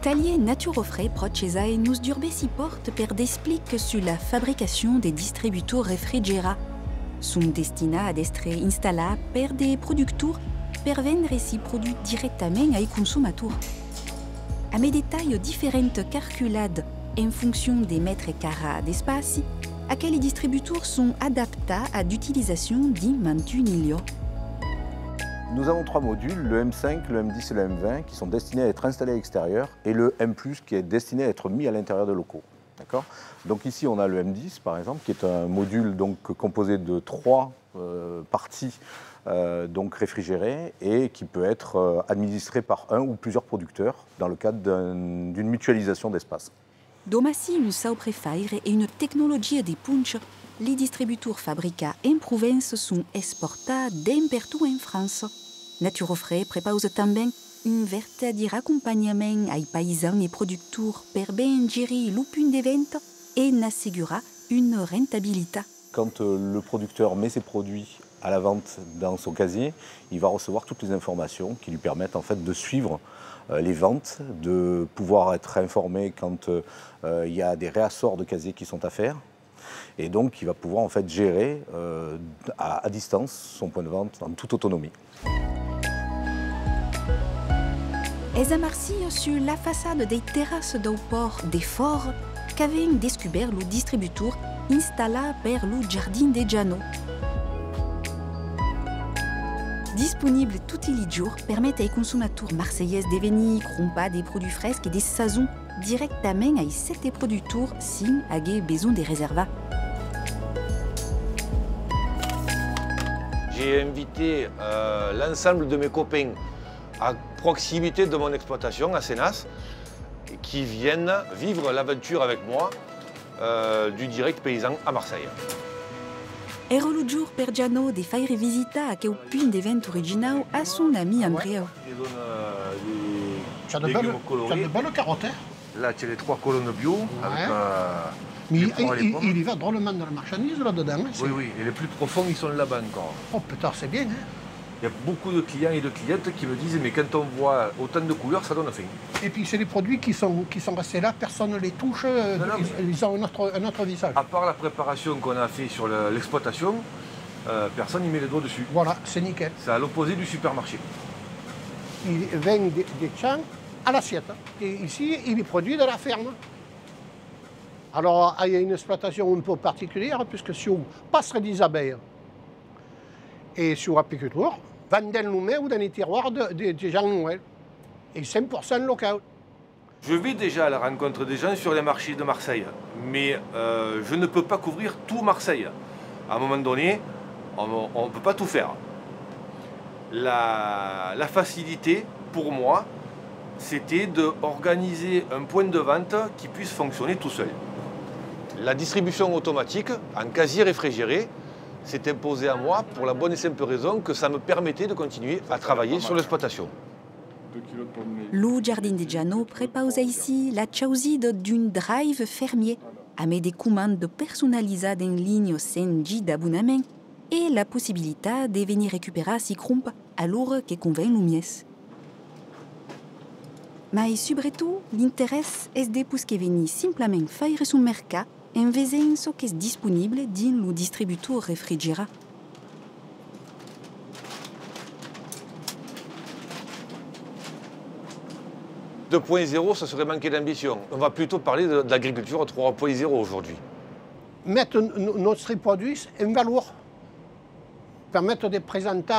Taglier Naturofre Procesai nous durbe si porte per d'explique sur la fabrication des distributeurs refrigerats. Sont destinés à être installés per des producteurs per vendre ces produits directement ai consommateurs. A mes détails différentes calculades en fonction des mètres carrés d'espace, à quels distributeurs sont adaptés à l'utilisation d'un mantunilio. Nous avons 3 modules, le M5, le M10 et le M20, qui sont destinés à être installés à l'extérieur, et le M+, qui est destiné à être mis à l'intérieur de locaux. Donc ici, on a le M10, par exemple, qui est un module donc, composé de 3 parties donc réfrigérées et qui peut être administré par un ou plusieurs producteurs dans le cadre d'une mutualisation d'espace. Domassi une sauprefaire et une technologie de punch, les distributeurs fabriqués en province sont exportés d'un partout en France. Naturofre propose també un vertader accompagnement ai paysans et producteurs per ben gérer le point de vente et n'assurer une rentabilité. Quand le producteur met ses produits à la vente dans son casier, il va recevoir toutes les informations qui lui permettent en fait de suivre les ventes, de pouvoir être informé quand il y a des réassorts de casiers qui sont à faire. Et donc, il va pouvoir en fait gérer à distance son point de vente en toute autonomie. Es a Marcy sur la façade des terrasses du port des Forts qu'avait découvert le distributeur installé per le Jardin de Giano. Disponible tous les jours, permet aux consommateurs marseillais de venir crompar des produits frais et des saisons directement à ces producteurs sans avoir besoin de réserver. J'ai invité l'ensemble de mes copains à proximité de mon exploitation à Sénas qui viennent vivre l'aventure avec moi du direct paysan à Marseille. Era le jour per Giano de faire visita a quel point d'event original à son ami Andrea. Tu as de belles carottes. Là, tu as les 3 colonnes bio. Avec, mais il y va drôlement dans la marchandise là-dedans. Hein, oui, oui, et les plus profonds, ils sont là-bas encore. Oh putain, c'est bien. Hein. Il y a beaucoup de clients et de clientes qui me disent « mais quand on voit autant de couleurs, ça donne faim ». Et puis c'est des produits qui sont restés là, personne ne les touche, ils ont un autre visage. À part la préparation qu'on a fait sur l'exploitation, personne n'y met les doigts dessus. Voilà, c'est nickel. C'est à l'opposé du supermarché. Il vend des champs à l'assiette. Et ici, il est produit de la ferme. Alors, il y a une exploitation un peu particulière, puisque sur passerait des abeilles et sur apiculture, vendent nous-mêmes ou dans les tiroirs des gens Noël. Et 100% local. Je vais déjà à la rencontre des gens sur les marchés de Marseille, mais je ne peux pas couvrir tout Marseille. À un moment donné, on ne peut pas tout faire. La facilité, pour moi, c'était d'organiser un point de vente qui puisse fonctionner tout seul. La distribution automatique en casier réfrigéré s'est imposée à moi pour la bonne et simple raison que ça me permettait de continuer à travailler sur l'exploitation. Le Jardin de Giano propose ici la choisine d'un drive fermier avec des commandes personnalisées en ligne sans guide d'abonnement et la possibilité de venir récupérer si crump à l'heure que convient le mieux. Mais surtout, l'intérêt est de pousser venir simplement faire son mercat en faisant ce qui est disponible dans le distributeur réfrigéré. « 2.0, ça serait manquer d'ambition. On va plutôt parler de l'agriculture 3.0 aujourd'hui. » Mettre notre produit en valeur. Permettre de présenter,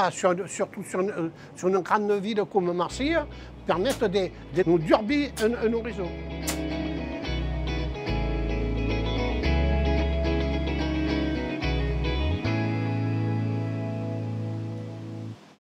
surtout sur une grande ville comme Marseille, permettre de nous durber un horizon.